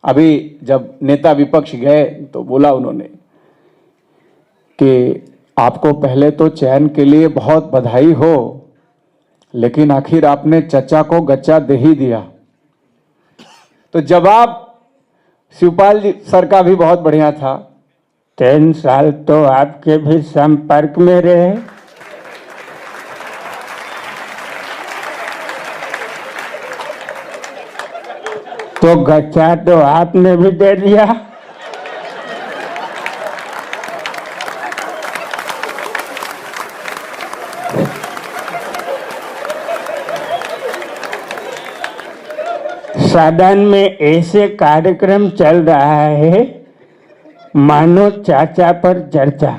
अभी जब नेता विपक्ष गए तो बोला उन्होंने कि आपको पहले तो चयन के लिए बहुत बधाई हो, लेकिन आखिर आपने चचा को गच्चा दे ही दिया। तो जवाब शिवपाल जी सर का भी बहुत बढ़िया था। 3 साल तो आपके भी संपर्क में रहे, तो गच्चा तो आपने भी दे दिया। सदन में ऐसे कार्यक्रम चल रहा है मानो चाचा पर चर्चा।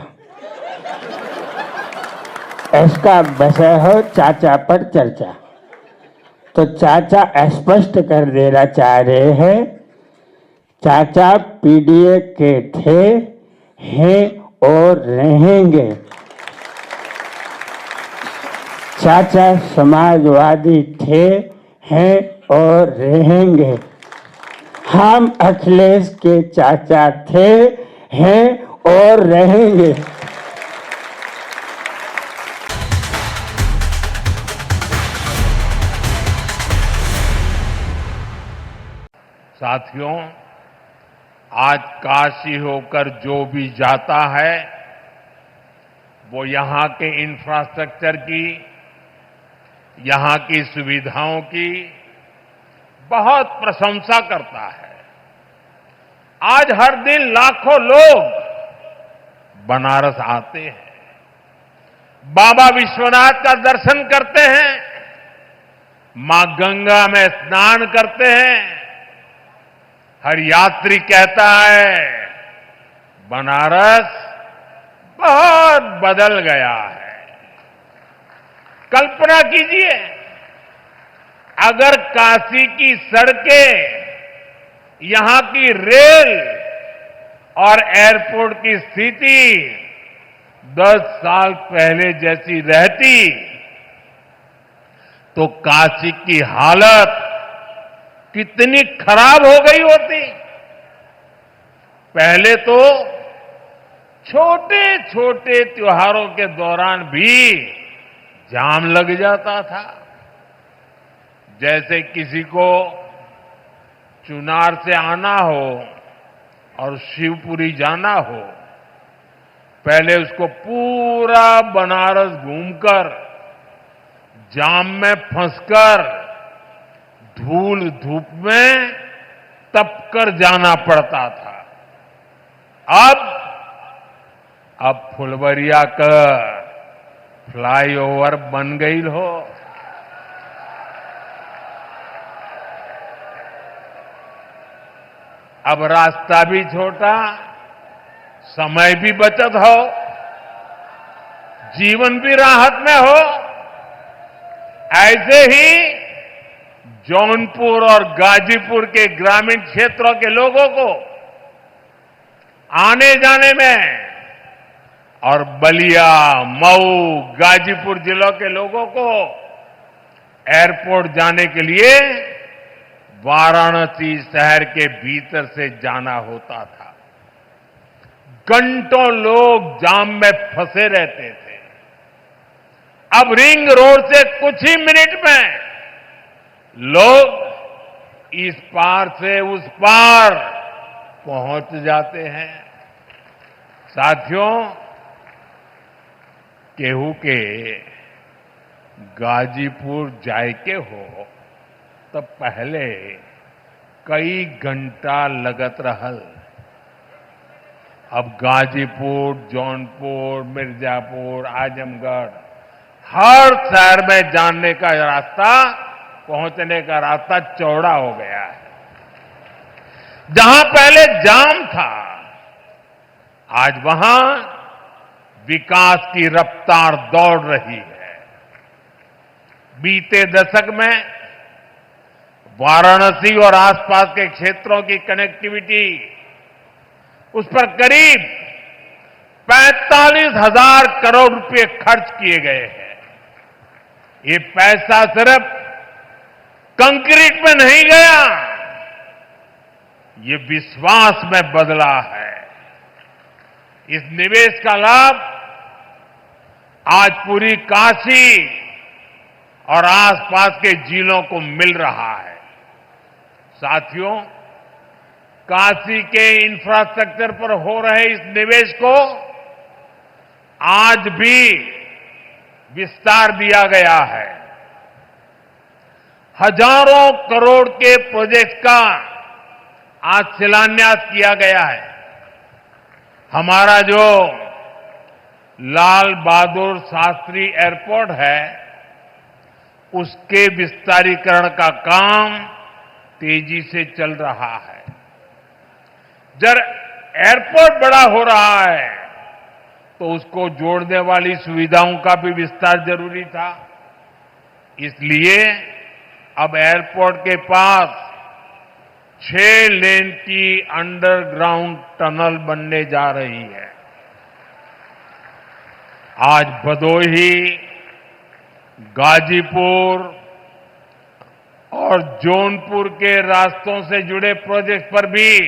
इसका विषय हो चाचा पर चर्चा। तो चाचा स्पष्ट कर देना चाह रहे हैं, चाचा पीडीए के थे, हैं और रहेंगे। चाचा समाजवादी थे, हैं और रहेंगे। हम अखिलेश के चाचा थे, हैं और रहेंगे। साथियों, आज काशी होकर जो भी जाता है वो यहाँ के इंफ्रास्ट्रक्चर की, यहाँ की सुविधाओं की बहुत प्रशंसा करता है। आज हर दिन लाखों लोग बनारस आते हैं, बाबा विश्वनाथ का दर्शन करते हैं, मां गंगा में स्नान करते हैं। हर यात्री कहता है बनारस बहुत बदल गया है। कल्पना कीजिए, अगर काशी की सड़कें, यहां की रेल और एयरपोर्ट की स्थिति 10 साल पहले जैसी रहती तो काशी की हालत कितनी खराब हो गई होती। पहले तो छोटे छोटे त्योहारों के दौरान भी जाम लग जाता था। जैसे किसी को चुनार से आना हो और शिवपुरी जाना हो, पहले उसको पूरा बनारस घूमकर, जाम में फंसकर, धूल धूप में तपकर जाना पड़ता था। अब फुलवरिया का फ्लाईओवर बन गई हो। अब रास्ता भी छोटा, समय भी बचत हो, जीवन भी राहत में हो। ऐसे ही जौनपुर और गाजीपुर के ग्रामीण क्षेत्रों के लोगों को आने जाने में और बलिया, मऊ, गाजीपुर जिलों के लोगों को एयरपोर्ट जाने के लिए वाराणसी शहर के भीतर से जाना होता था। घंटों लोग जाम में फंसे रहते थे। अब रिंग रोड से कुछ ही मिनट में लोग इस पार से उस पार पहुंच जाते हैं। साथियों, केहू के गाजीपुर जायके हो तो पहले कई घंटा लगत रहल। अब गाजीपुर, जौनपुर, मिर्जापुर, आजमगढ़, हर शहर में जाने का रास्ता, पहुंचने का रास्ता चौड़ा हो गया है। जहां पहले जाम था, आज वहां विकास की रफ्तार दौड़ रही है। बीते दशक में वाराणसी और आसपास के क्षेत्रों की कनेक्टिविटी, उस पर करीब 45,000 करोड़ रुपए खर्च किए गए हैं। ये पैसा सिर्फ कंक्रीट में नहीं गया, ये विश्वास में बदला है। इस निवेश का लाभ आज पूरी काशी और आसपास के जिलों को मिल रहा है। साथियों, काशी के इंफ्रास्ट्रक्चर पर हो रहे इस निवेश को आज भी विस्तार दिया गया है। हजारों करोड़ के प्रोजेक्ट का आज शिलान्यास किया गया है। हमारा जो लाल बहादुर शास्त्री एयरपोर्ट है, उसके विस्तारीकरण का काम तेजी से चल रहा है। जब एयरपोर्ट बड़ा हो रहा है तो उसको जोड़ने वाली सुविधाओं का भी विस्तार जरूरी था। इसलिए अब एयरपोर्ट के पास 6 लेन की अंडरग्राउंड टनल बनने जा रही है। आज भदोही, गाजीपुर और जौनपुर के रास्तों से जुड़े प्रोजेक्ट पर भी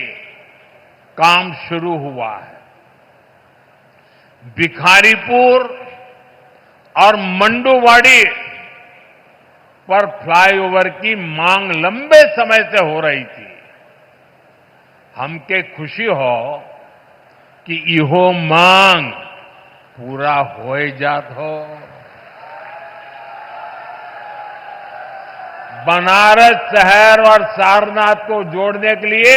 काम शुरू हुआ है। भिखारीपुर और मंडुवाड़ी पर फ्लाईओवर की मांग लंबे समय से हो रही थी। हमके खुशी हो कि इहो मांग पूरा हो जात हो। बनारस शहर और सारनाथ को जोड़ने के लिए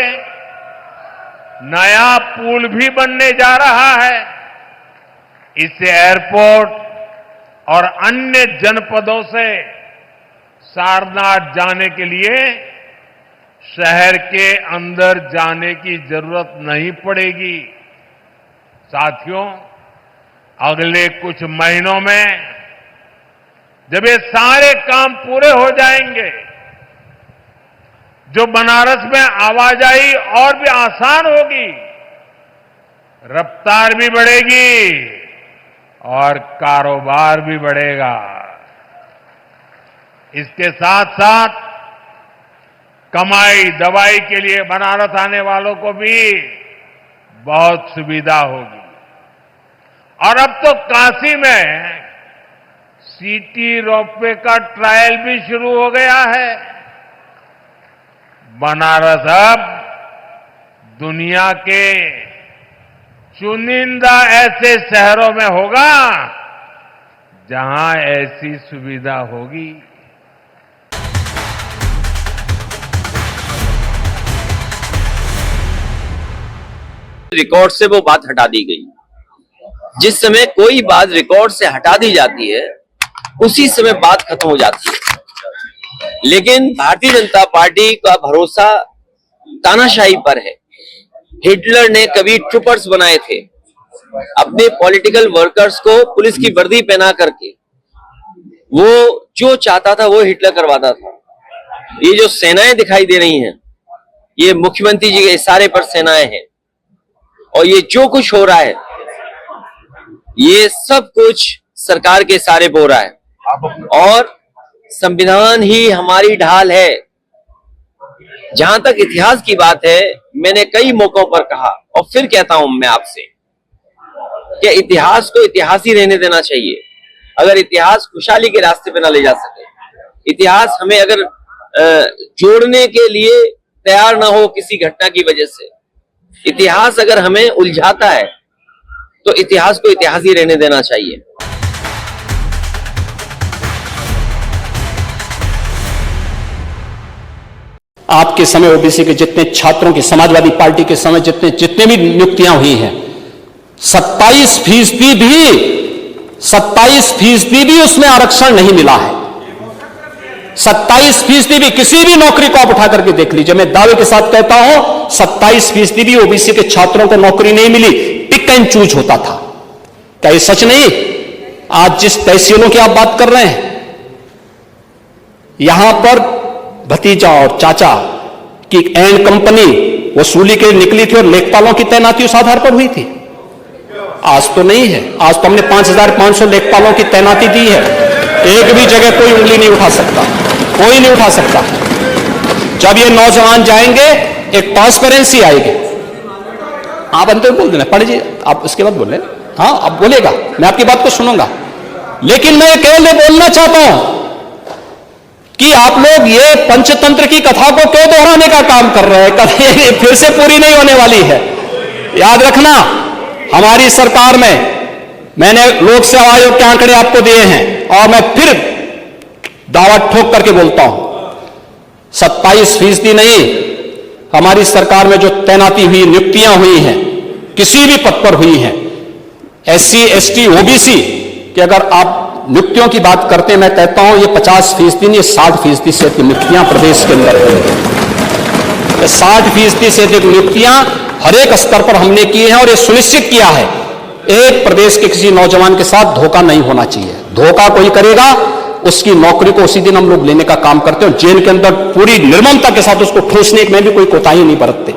नया पुल भी बनने जा रहा है। इससे एयरपोर्ट और अन्य जनपदों से सारनाथ जाने के लिए शहर के अंदर जाने की जरूरत नहीं पड़ेगी। साथियों, अगले कुछ महीनों में जब ये सारे काम पूरे हो जाएंगे, जो बनारस में आवाजाही और भी आसान होगी, रफ्तार भी बढ़ेगी और कारोबार भी बढ़ेगा। इसके साथ साथ कमाई दवाई के लिए बनारस आने वालों को भी बहुत सुविधा होगी। और अब तो काशी में सिटी रोपवे का ट्रायल भी शुरू हो गया है। बनारस अब दुनिया के चुनिंदा ऐसे शहरों में होगा जहां ऐसी सुविधा होगी। रिकॉर्ड से वो बात हटा दी गई। जिस समय कोई बात रिकॉर्ड से हटा दी जाती है, उसी समय बात खत्म हो जाती है। लेकिन भारतीय जनता पार्टी का भरोसा तानाशाही पर है। हिटलर ने कभी ट्रूपर्स बनाए थे, अपने पॉलिटिकल वर्कर्स को पुलिस की वर्दी पहना करके वो जो चाहता था वो हिटलर करवाता था। ये जो सेनाएं दिखाई दे रही हैं, ये मुख्यमंत्री जी के इशारे पर सेनाएं हैं। और ये जो कुछ हो रहा है, ये सब कुछ सरकार के इशारे पर हो रहा है। और संविधान ही हमारी ढाल है। जहां तक इतिहास की बात है, मैंने कई मौकों पर कहा और फिर कहता हूं मैं आपसे कि इतिहास को इतिहास ही रहने देना चाहिए। अगर इतिहास खुशहाली के रास्ते पे ना ले जा सके, इतिहास हमें अगर जोड़ने के लिए तैयार ना हो किसी घटना की वजह से, इतिहास अगर हमें उलझाता है, तो इतिहास को इतिहास ही रहने देना चाहिए। आपके समय ओबीसी के जितने छात्रों की, समाजवादी पार्टी के समय जितने भी नियुक्तियां हुई हैं, 27% भी उसमें आरक्षण नहीं मिला है। 27% भी, किसी भी नौकरी को आप उठा करके देख लीजिए, मैं दावे के साथ कहता हूं 27% भी ओबीसी के छात्रों को नौकरी नहीं मिली। पिक एंड चूज होता था। क्या ये सच नहीं? आज जिस तहसीलों की आप बात कर रहे हैं, यहां पर भतीजा और चाचा की एंड कंपनी वसूली के निकली थी और लेखपालों की तैनाती उस आधार पर हुई थी। आज तो नहीं है। आज तो हमने 5500 लेखपालों की तैनाती दी है। एक भी जगह कोई उंगली नहीं उठा सकता, कोई नहीं उठा सकता। जब ये नौजवान जाएंगे एक ट्रांसपेरेंसी आएगी। आप अंतर बोल देना, पढ़िए आप, उसके बाद बोल लेना। हाँ आप बोलेगा, मैं आपकी बात को सुनूंगा। लेकिन मैं केवल बोलना चाहता हूं कि आप लोग ये पंचतंत्र की कथा को क्यों दोहराने का काम कर रहे हैं? कथा फिर से पूरी नहीं होने वाली है। याद रखना, हमारी सरकार में मैंने लोक सेवा आयोग के आंकड़े आपको दिए हैं और मैं फिर दावा ठोक करके बोलता हूं, 27% नहीं, हमारी सरकार में जो तैनाती हुई, नियुक्तियां हुई हैं, किसी भी पद पर हुई हैं, SC, ST, OBC कि अगर आप नियुक्तियों की बात करते हैं, मैं कहता हूं ये 50% नहीं, 60% से अधिक नियुक्तियां प्रदेश के अंदर हुई हैं। 60% से अधिक नियुक्तियां हर एक स्तर पर हमने की हैं और ये सुनिश्चित किया है एक प्रदेश के किसी नौजवान के साथ धोखा नहीं होना चाहिए। धोखा कोई करेगा उसकी नौकरी को उसी दिन हम लोग लेने का काम करते हैं। जेल के अंदर पूरी निर्ममता के साथ उसको ठूसने में भी कोई कोताही नहीं बरतते।